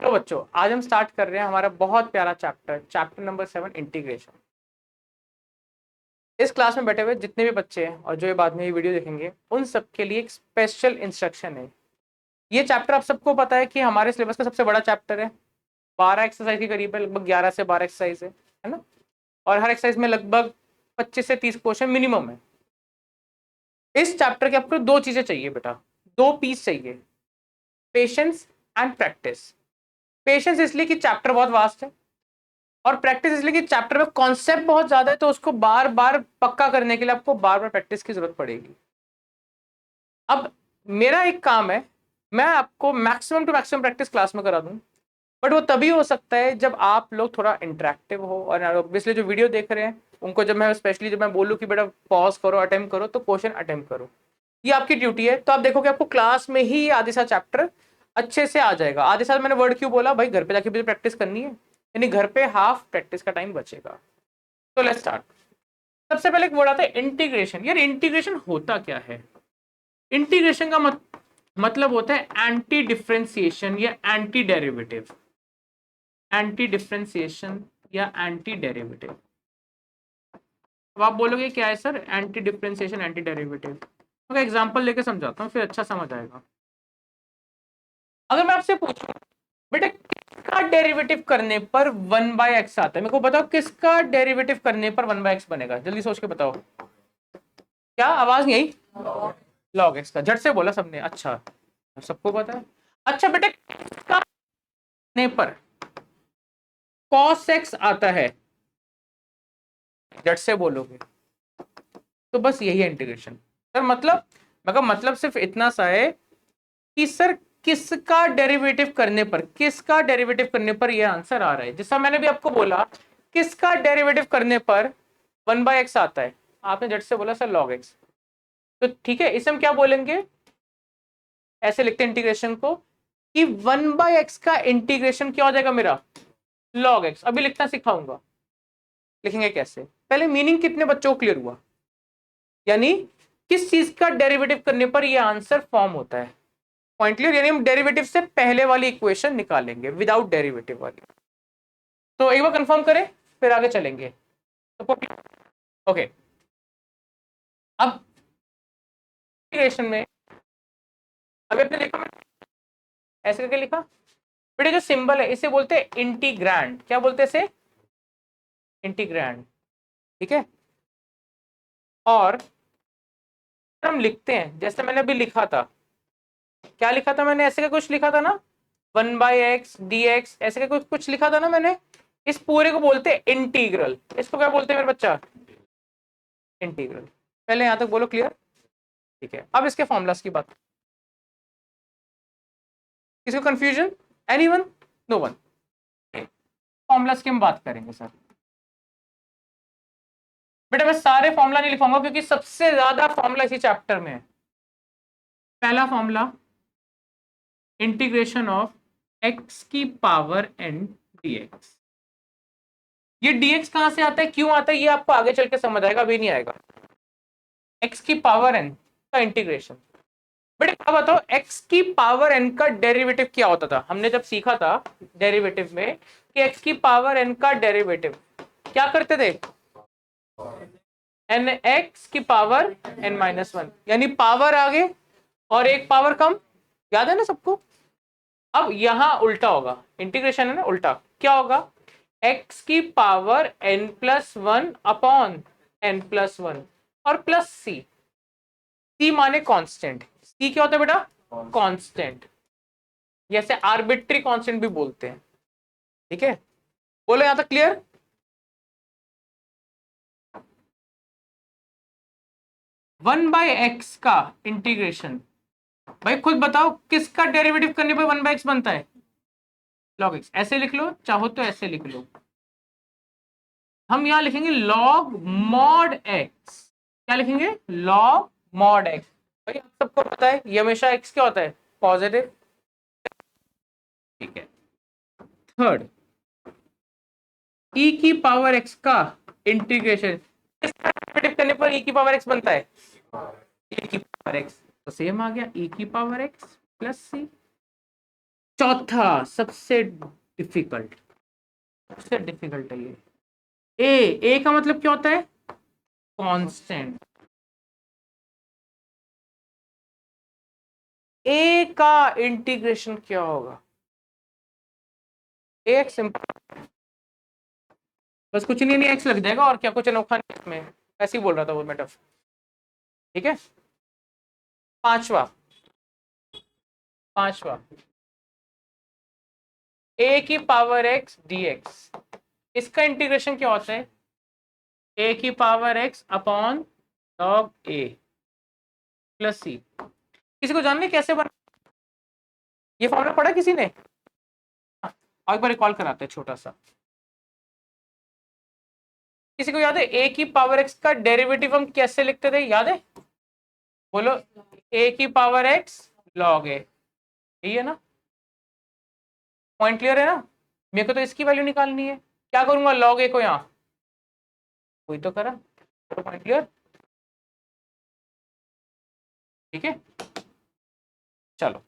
तो बच्चों आज हम स्टार्ट कर रहे हैं हमारा बहुत प्यारा चैप्टर नंबर 7 इंटीग्रेशन। इस क्लास में बैठे हुए जितने भी बच्चे हैं और जो ये बाद में ये वीडियो देखेंगे उन सब के लिए एक स्पेशल इंस्ट्रक्शन है। ये चैप्टर आप सबको पता है कि हमारे सिलेबस का सबसे बड़ा चैप्टर है। 12 एक्सरसाइज के करीब है, लगभग 11 से 12 एक्सरसाइज है ना। और हर एक्सरसाइज में लगभग 25 से 30 क्वेश्चन मिनिमम है। इस चैप्टर के आपको दो चीजें चाहिए बेटा, दो पीस चाहिए, पेशेंस एंड प्रैक्टिस। पेशेंस इसलिए कि चैप्टर बहुत वास्ट है, और प्रैक्टिस इसलिए कि चैप्टर में कॉन्सेप्ट बहुत ज्यादा है, तो उसको बार बार पक्का करने के लिए आपको बार बार प्रैक्टिस की जरूरत पड़ेगी। अब मेरा एक काम है, मैं आपको maximum to maximum practice class में करा दूं, बट वो तभी हो सकता है जब आप लोग थोड़ा इंटरेक्टिव हो। और ऑब्वियसली जो वीडियो देख रहे हैं उनको जब मैं स्पेशली जब मैं बोलूँ कि बेटा पॉज करो, अटेम्प्ट करो, तो क्वेश्चन अटेम्प्ट करो, ये आपकी ड्यूटी है। तो आप देखोगे आपको क्लास में ही आधे सा चैप्टर अच्छे से आ जाएगा। आधे साल मैंने वर्ड क्यों बोला भाई, घर पे जाके भी प्रैक्टिस करनी है, यानी घर पे हाफ प्रैक्टिस का टाइम बचेगा। तो लेट्स स्टार्ट। सबसे पहले एक वर्ड आता है इंटीग्रेशन। यार इंटीग्रेशन होता क्या है? इंटीग्रेशन का मतलब होता है एंटी डिफरेंशिएशन या एंटी डेरिवेटिव। एंटी डिफरेंशिएशन या एंटी डेरिवेटिव। अब आप बोलोगे क्या है sir anti differentiation anti derivative? तो एग्जांपल लेके समझाता हूँ, फिर अच्छा समझ आएगा। अगर मैं आपसे पूछूं बेटा किसका डेरिवेटिव करने पर 1/x आता है, मेरे को बताओ किसका डेरिवेटिव करने पर 1/x बनेगा, जल्दी सोच के बताओ। क्या आवाज नहीं आई? log x का, झट से बोला सबने। अच्छा सबको पता है। अच्छा बेटा किसका करने पर cos x आता है, झट से बोलोगे। तो बस यही है इंटीग्रेशन सर। मतलब सिर्फ इतना सा है कि सर किसका डेरिवेटिव करने पर यह आंसर आ रहा है। जैसा मैंने भी आपको बोला किसका डेरिवेटिव करने पर 1/x आता है, आपने झट से बोला सर log x। तो ठीक है, इसे हम क्या बोलेंगे, ऐसे लिखते हैं इंटीग्रेशन को कि 1/x का इंटीग्रेशन क्या हो जाएगा मेरा, log x। अभी लिखना सिखाऊंगा, लिखेंगे कैसे। पहले मीनिंग कितने बच्चों को क्लियर हुआ, यानी किस चीज का डेरिवेटिव करने पर यह आंसर फॉर्म होता है। पॉइंट क्लियर, यानी हम डेरिवेटिव से पहले वाली इक्वेशन निकालेंगे, विदाउट डेरिवेटिव वाली। तो एक बार कंफर्म करें फिर आगे चलेंगे। तो ओके, अब इंटीग्रेशन में अभी आपने लिखा, ऐसे करके लिखा बेटे, जो सिंबल है इसे बोलते हैं इंटीग्रैंड। क्या बोलते हैं इसे? इंटीग्रैंड। ठीक है। और हम लिखते हैं जैसे मैंने अभी लिखा था, क्या लिखा था मैंने, ऐसे का कुछ लिखा था ना, 1/x dx, ऐसे का कुछ लिखा था ना मैंने। इस पूरे को बोलते हैं इंटीग्रल। इसको क्या बोलते हैं मेरे बच्चा? इंटीग्रल। पहले यहां तक बोलो क्लियर? ठीक है, अब इसके फॉर्मूलास की बात। किसी को confusion? Anyone? No one. Formulas की हम बात करेंगे सर। बेटा मैं सारे फॉर्मूला नहीं लिखूंगा क्योंकि सबसे ज्यादा फॉर्मूला इसी चैप्टर में है। पहला फॉर्मूला इंटीग्रेशन ऑफ x की पावर n dx। ये dx कहां से आता है, क्यों आता है, ये आपको आगे चल के समझ आएगा, अभी नहीं आएगा। x की पावर n का इंटीग्रेशन। बेटे क्या बताओ x की पावर n का डेरिवेटिव क्या होता था, हमने जब सीखा था डेरिवेटिव में कि x की पावर n का डेरिवेटिव क्या करते थे, n x की पावर n-1, यानी पावर आगे और एक पावर कम। याद है ना सबको? अब यहां उल्टा होगा, इंटीग्रेशन है ना, उल्टा क्या होगा, x की पावर n+1 अपॉन n+1 और प्लस c माने कांस्टेंट। c क्या होता है बेटा? कांस्टेंट, जैसे आर्बिट्री कांस्टेंट भी बोलते हैं। ठीक है, बोलो यहां तक क्लियर? 1/x का इंटीग्रेशन, भाई खुद बताओ किसका डेरिवेटिव करने पर 1/x बनता है? log x। ऐसे लिख लो, चाहो तो ऐसे लिख लो। हम यहां लिखेंगे log mod x। क्या लिखेंगे? log mod x। भाई आप सबको पता है ये हमेशा x क्या होता है, पॉजिटिव। ठीक है। थर्ड, e की पावर x का इंटीग्रेशन, किसका डेरिवेटिव करने पर e की पावर x बनता है? e की पावर x। तो सेम आ गया, e की पावर x प्लस c। चौथा सबसे डिफिकल्ट, सबसे डिफिकल्ट है ये। ए का मतलब क्या होता है? कांस्टेंट। ए का इंटीग्रेशन क्या होगा? एक सिंपल, बस कुछ नहीं, नहीं एक्स लग जाएगा और क्या, कुछ अनोखा नहीं इसमें, ऐसे ही बोल रहा था वो मैं टफ। ठीक है। पांचवा, पांचवा, ए की पावर एक्स डी एक्स, इसका इंटीग्रेशन क्या होता है? ए की पावर एक्स अपॉन लॉग ए प्लस सी। किसी को जानने कैसे बना ये फॉर्मूला, पढ़ा किसी ने? हाँ, एक बार रिकॉल कराते हैं छोटा सा। किसी को याद है ए की पावर एक्स का डेरिवेटिव हम कैसे लिखते थे, याद है? बोलो। ए की पावर एक्स लॉग ए, यही है ना? पॉइंट क्लियर है ना? मेरे को तो इसकी वैल्यू निकालनी है, क्या करूंगा? लॉग ए को यहाँ, वही तो करा। Point clear? ठीक है, चलो।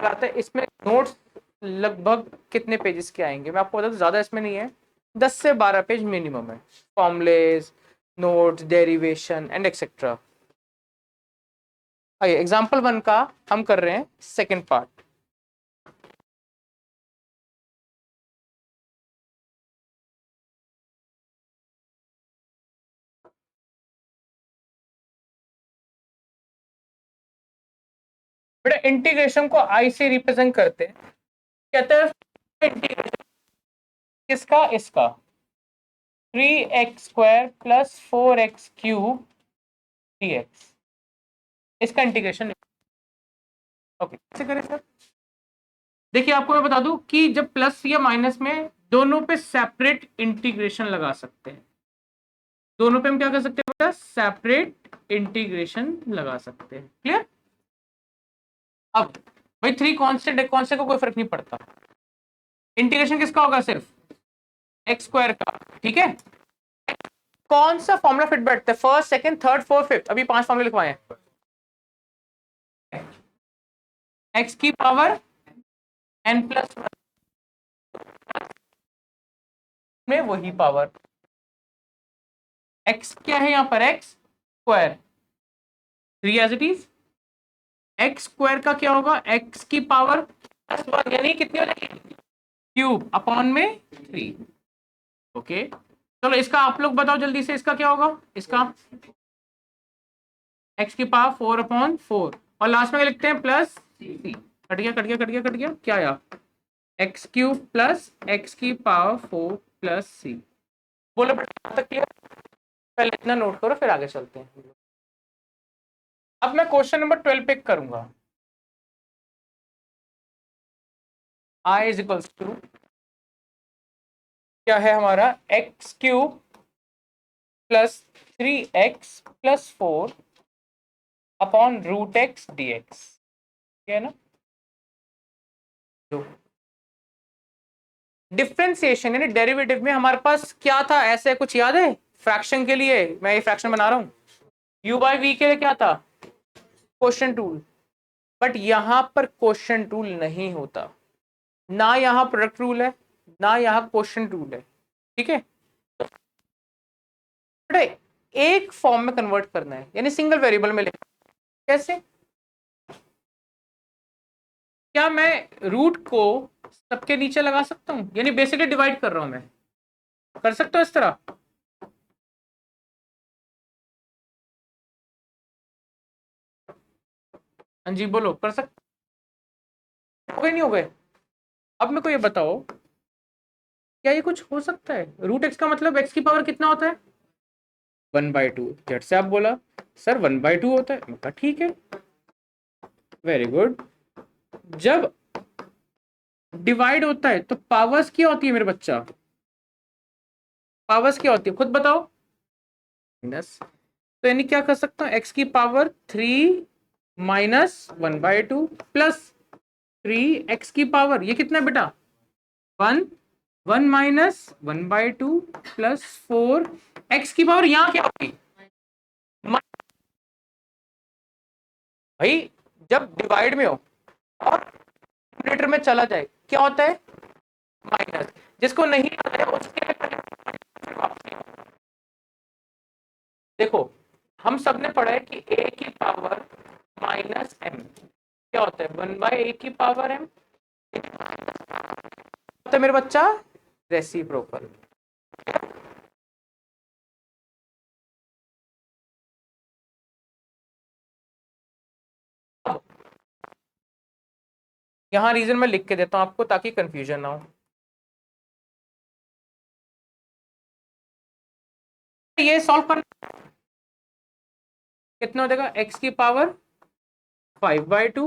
आते हैं इसमें नोट्स, लगभग कितने पेजेस के आएंगे मैं आपको बता दूं, ज्यादा इसमें नहीं है, 10 से 12 पेज मिनिमम है। Formulas, notes, derivation and etcetera. आइए एग्जांपल 1 का हम कर रहे हैं सेकंड पार्ट। बेटा इंटीग्रेशन को आई से रिप्रेजेंट करते हैं, कहते हैं इंटीग्रेशन किसका? इसका 3x² प्लस 4x³ dx, इसका इंटीग्रेशन। ओके, कैसे करें सर? देखिए आपको मैं बता दूं कि जब प्लस या माइनस में, दोनों पे सेपरेट इंटीग्रेशन लगा सकते हैं। दोनों पे हम क्या कर सकते हैं बेटा? सेपरेट इंटीग्रेशन लगा सकते हैं। क्लियर? अब भाई 3 कांस्टेंट है, कांस्टेंट को कोई फर्क नहीं पड़ता, इंटीग्रेशन किसका होगा? सिर्फ x² का। ठीक है, कौन सा फॉर्मूला फिट बैठता है? First, second, third, fourth, fifth, अभी 5 फॉर्मूले लिखवाए हैं। x की पावर n+1 में वही पावर, x क्या है यहाँ पर? x², 3 as it is. x² का क्या होगा? x की पावर +1, यानी कितनी हो जाएगी? क्यूब अपॉन में 3। ओके, चलो इसका आप लोग बताओ जल्दी से, इसका क्या होगा? इसका x की पावर 4/4, और लास्ट में लिखते हैं प्लस c। कट गया, कट गया, कट गया, कट गया, क्या आया? x³ प्लस x की पावर 4 प्लस c। बोलो बेटा तक क्लियर? पहले इतना नोट करो, फिर आगे चलते हैं। अब मैं क्वेश्चन नंबर 12 पिक करूंगा। i इज इक्वल्स टू क्या है हमारा? x³ plus 3x plus 4 upon √x dx, है ना? डिफरेंशिएशन यानी डेरिवेटिव में हमारे पास क्या था? ऐसे कुछ याद है? फ्रैक्शन के लिए मैं ये फ्रैक्शन बना रहा हूं, u/v के लिए क्या था? Question tool. बट यहां पर क्वेश्चन टूल नहीं होता, ना यहां प्रोडक्ट रूल है, ना यहां क्वेश्चन टूल है। ठीक है, एक फॉर्म में कन्वर्ट करना है, यानी सिंगल वेरिएबल में लिखना। कैसे? क्या मैं रूट को सबके नीचे लगा सकता हूं? यानी बेसिकली डिवाइड कर रहा हूं मैं, कर सकता हूं इस तरह? हाँ जी बोलो, कर सकते हो गए? नहीं हो गए? अब मेरे को ये बताओ, क्या ये कुछ हो सकता है? √x का मतलब x की पावर कितना होता है? 1/2। झट से आप बोला सर 1/2 होता है, मैं कहा ठीक है, वेरी गुड। जब डिवाइड होता है तो पावर्स क्या होती है मेरे बच्चा? पावर्स क्या होती है खुद बताओ? माइनस। तो यानी क्या कर सकता हूँ? x की पावर 3 माइनस 1/2 प्लस 3x की पावर, ये कितना बेटा? 1, 1 माइनस 1/2 प्लस 4, x की पावर यहाँ क्या होगी? भाई जब डिवाइड में हो और न्यूमरेटर में चला जाए क्या होता है, माइनस। जिसको नहीं आता है उसके लिए फिर वापस देखो, हम सबने पढ़ा है कि a की पावर माइनस m क्या होता है, 1/a की पावर m होता है मेरे बच्चा, रेसिप्रोकल। यहाँ रीजन मैं लिख के देता हूं आपको ताकि कंफ्यूजन ना हो। ये सॉल्व कर कितना हो जाएगा, x की पावर 5/2,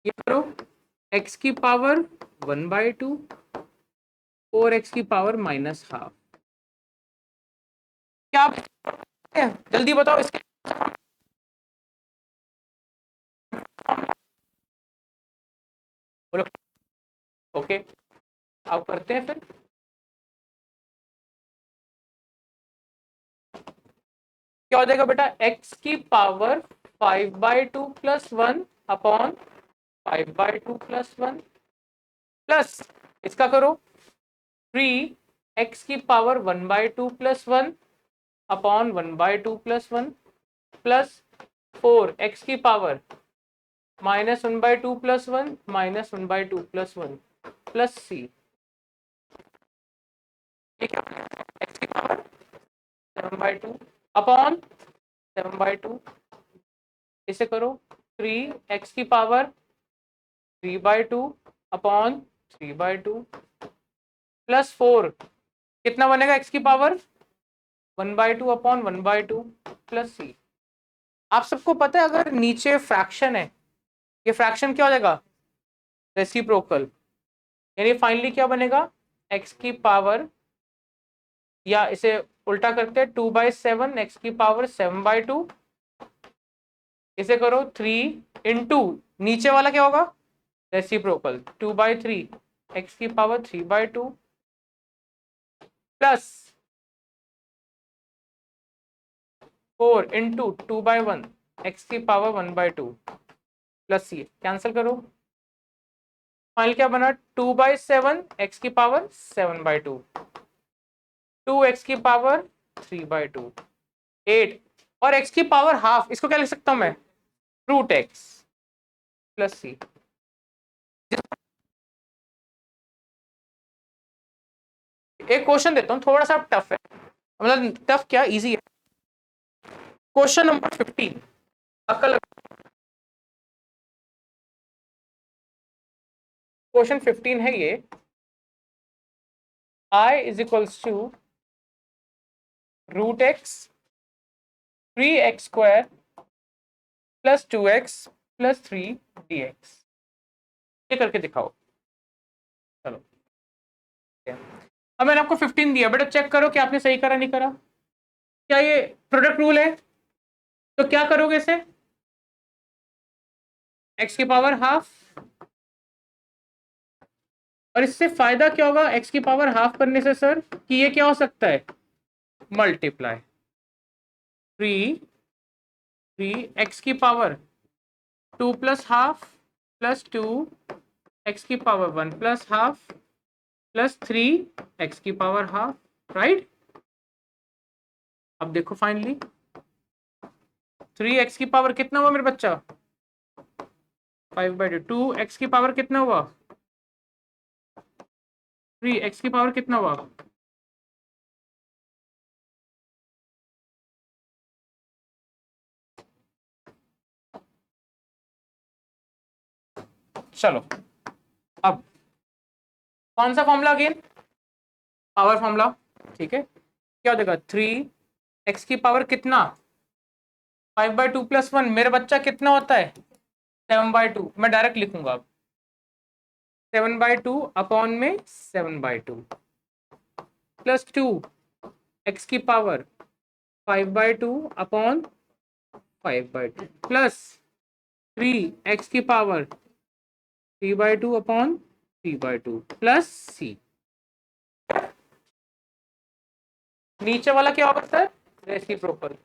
ये करो x की पावर 1/2 और x की पावर -12। क्या आप जल्दी बताओ इसके। बोलो। ओके, आप करते हैं फिर। क्या हो जाएगा बेटा, x की power 5/2 plus 1 upon 5/2 plus 1 plus इसका करो 3 x की power 1/2 plus 1 upon 1/2 plus 1 plus 4 x की power -1/2 plus 1 -1/2 plus 1 plus c। ठीक है, x की पावर 7/2 अपॉन 7/2, इसे करो 3 x की पावर 3/2 अपॉन 3/2 प्लस 4 कितना बनेगा, x की पावर 1/2 अपॉन 1/2 प्लस c। आप सबको पता है अगर नीचे फ्रैक्शन है, ये फ्रैक्शन क्या हो जाएगा, रेसिप्रोकल। यानी फाइनली क्या बनेगा, x की पावर, या इसे उल्टा करते हैं 2/7 x की पावर 7/2, इसे करो 3 इंटू नीचे वाला क्या होगा, रेसिप्रोकल 2/3 x की पावर 3/2 प्लस 4 इंटू 2/1 x की पावर 1/2 प्लस c। कैंसिल करो, फाइनल क्या बना, 2/7 x की पावर 7/2, 2 x की पावर 3/2, 8 और x की पावर हाफ, इसको क्या लिख सकता हूं मैं, रूट x प्लस सी। एक क्वेश्चन देता हूँ थोड़ा सा टफ है, मतलब टफ क्या, इजी है। क्वेश्चन नंबर 15, अकल। क्वेश्चन 15 है ये, I is equals to root x 3x² plus 2x plus 3 dx। ये करके दिखाओ। चलो, अब मैंने आपको 15 दिया, बेटा चेक करो कि आपने सही करा नहीं करा। क्या ये प्रोडक्ट रूल है, तो क्या करोगे इसे, x की पावर हाफ, और इससे फायदा क्या होगा x की पावर हाफ करने से सर, कि ये क्या हो सकता है, मल्टीप्लाई 3 x की power 2 plus half plus 2 x की power 1 plus half plus 3 x की पावर हाफ, राइट। अब देखो फाइनली 3 x की पावर कितना हुआ मेरे बच्चा, 5/2, 2 x की पावर कितना हुआ, 3 x की पावर कितना हुआ, चलो अब कौन सा फॉर्मूला अगेन, पावर फॉर्मूला। ठीक है, क्या हो जाएगा, 3 x की पावर कितना, 5/2 प्लस 1 मेरा बच्चा कितना होता है, 7/2। मैं डायरेक्ट लिखूंगा अब 7/2 अपॉन में 7/2 प्लस 2 x की पावर 5/2 अपॉन 5/2 प्लस 3 x की पावर 3/2 अपॉन 3/2 प्लस c। नीचे वाला क्या होगा सर, रेसिप्रोकल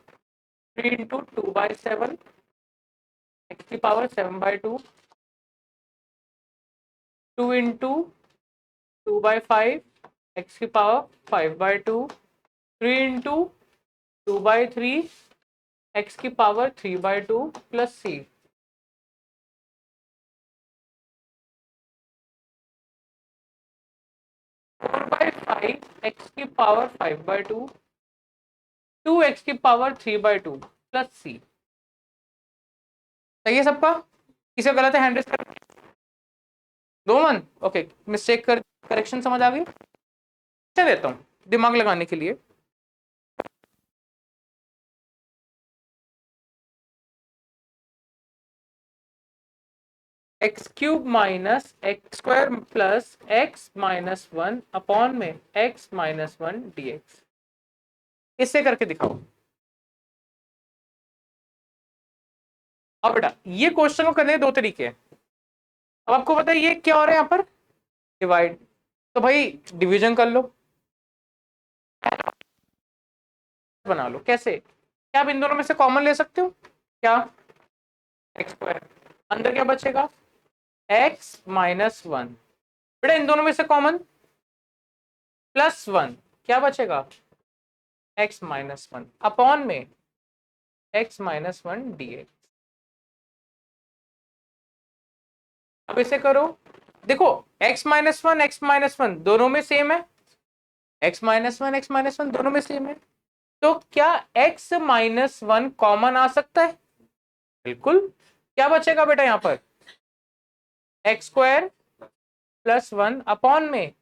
3 इंटू 2/7 एक्स की पावर 7/2, 2 इंटू 2/5, एक्स की पावर 5/2, 3 इंटू 2/3, एक्स की पावर 3/2 प्लस सी। 4/5 एक्स की पावर 5/2, 2x की पावर 3/2 प्लस सी। सही है सबका? किसी गलत है हैंड रेज कर। दो मन ओके, मिस्टेक कर करेक्शन समझ आ गई? अच्छा देता हूँ दिमाग लगाने के लिए। X cube minus x square plus x minus 1 upon में एक्स माइनस 1 dx। इससे करके दिखाओ। अब बेटा ये क्वेश्चन को करने के दो तरीके हैं। अब आपको पता है ये क्या हो रहा है यहाँ पर? डिवाइड। तो भाई डिवीजन कर लो, बना लो। कैसे? क्या आप इन दोनों में से कॉमन ले सकते हो? क्या? एक्स स्क्वायर, अंदर क्या बचेगा? X minus 1। बेटा इन दोनों में से कॉमन प्लस 1, क्या बचेगा? एक्स माइनस 1 अपॉन में एक्स माइनस 1 dx। अब इसे करो, देखो x-1 दोनों में सेम है, x-1 दोनों में सेम है। तो क्या x-1 कॉमन आ सकता है? बिल्कुल। क्या बचेगा बेटा यहां पर? एक्स स्क्वायर प्लस 1 अपॉन में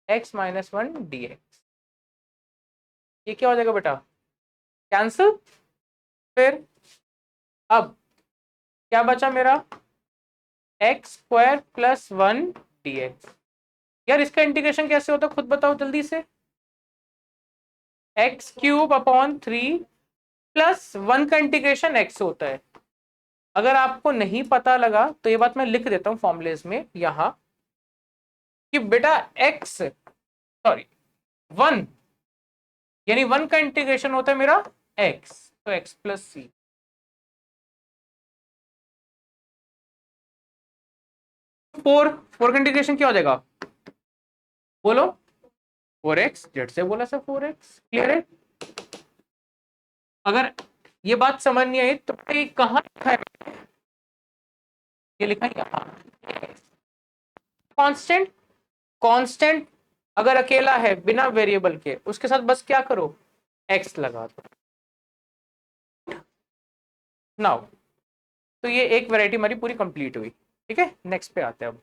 x-1 dx। ये क्या हो जाएगा बेटा? कैंसिल। फिर अब क्या बचा मेरा? X square plus 1 dx। यार इसका इंटीग्रेशन कैसे होता है खुद बताओ जल्दी से। एक्स क्यूब अपॉन 3 प्लस 1 का इंटीग्रेशन एक्स होता है। अगर आपको नहीं पता लगा तो ये बात मैं लिख देता हूं फॉर्मुलेज में यहां कि बेटा एक्स सॉरी 1 यानी 1 का इंटीग्रेशन होता है मेरा एक्स, तो एक्स प्लस सी। 4 का इंटीग्रेशन क्या हो जाएगा बोलो? 4x, जेड से बोला सर 4x। क्लियर है? अगर ये बात समझ नहीं आई तो ये कहां लिखा है? ये लिखा है यहाँ। कांस्टेंट, कांस्टेंट अगर अकेला है बिना वेरिएबल के उसके साथ बस क्या करो? एक्स लगा दो। नाउ तो ये एक वैरायटी हमारी पूरी कंप्लीट हुई। ठीक है, नेक्स्ट पे आते हैं अब।